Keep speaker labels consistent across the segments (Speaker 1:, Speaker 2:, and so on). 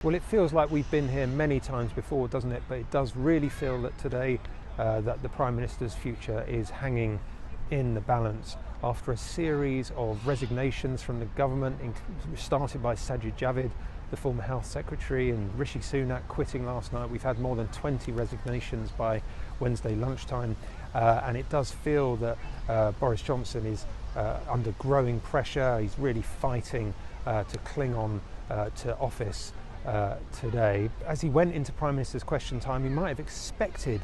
Speaker 1: Well, it feels like we've been here many times before, doesn't it? But it does really feel that today that the Prime Minister's future is hanging in the balance after a series of resignations from the government, started by Sajid Javid, the former Health Secretary, and Rishi Sunak quitting last night. We've had more than 20 resignations by Wednesday lunchtime, and it does feel that Boris Johnson is under growing pressure. He's really fighting to cling on to office today. As he went into Prime Minister's question time, he might have expected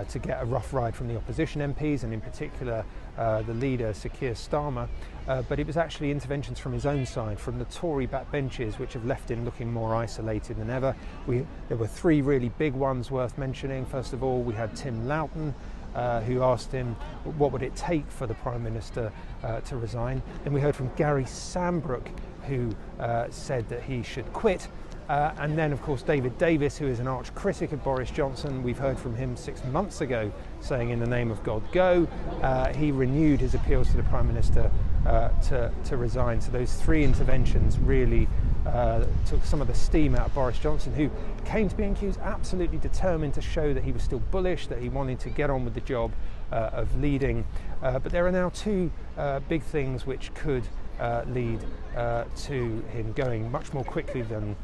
Speaker 1: to get a rough ride from the opposition MPs, and in particular the leader, Sir Keir Starmer, but it was actually interventions from his own side, from the Tory backbenches, which have left him looking more isolated than ever. There were three really big ones worth mentioning. First of all, we had Tim Loughton, who asked him what would it take for the Prime Minister to resign. Then we heard from Gary Sambrook, who said that he should quit. And then, of course, David Davis, who is an arch critic of Boris Johnson. We've heard from him 6 months ago saying, in the name of God, go. He renewed his appeals to the Prime Minister to resign. So those three interventions really took some of the steam out of Boris Johnson, who came to B&Q's absolutely determined to show that he was still bullish, that he wanted to get on with the job of leading. But there are now two big things which could lead to him going much more quickly than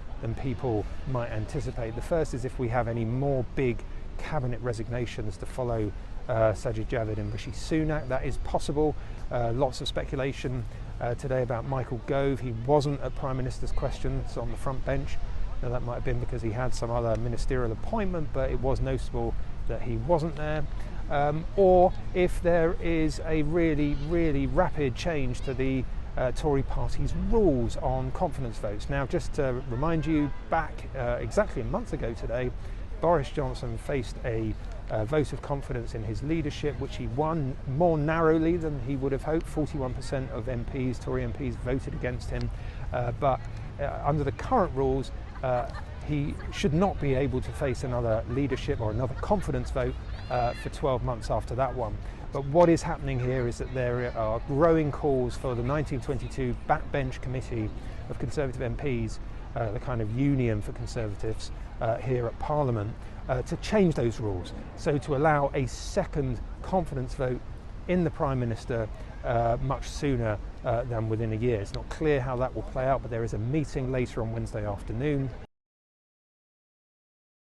Speaker 1: people might anticipate. The first is if we have any more big cabinet resignations to follow Sajid Javid and Rishi Sunak. That is possible. Lots of speculation today about Michael Gove. He wasn't at Prime Minister's questions on the front bench. Now, that might have been because he had some other ministerial appointment, but it was noticeable that he wasn't there. Or if there is a really, really rapid change to the Tory party's rules on confidence votes. Now, just to remind you, back exactly a month ago today, Boris Johnson faced a vote of confidence in his leadership, which he won more narrowly than he would have hoped. 41% of MPs, Tory MPs, voted against him. But under the current rules, he should not be able to face another leadership or another confidence vote for 12 months after that one. But what is happening here is that there are growing calls for the 1922 Backbench Committee of Conservative MPs, the kind of union for Conservatives here at Parliament, to change those rules. So to allow a second confidence vote in the Prime Minister much sooner than within a year. It's not clear how that will play out, but there is a meeting later on Wednesday afternoon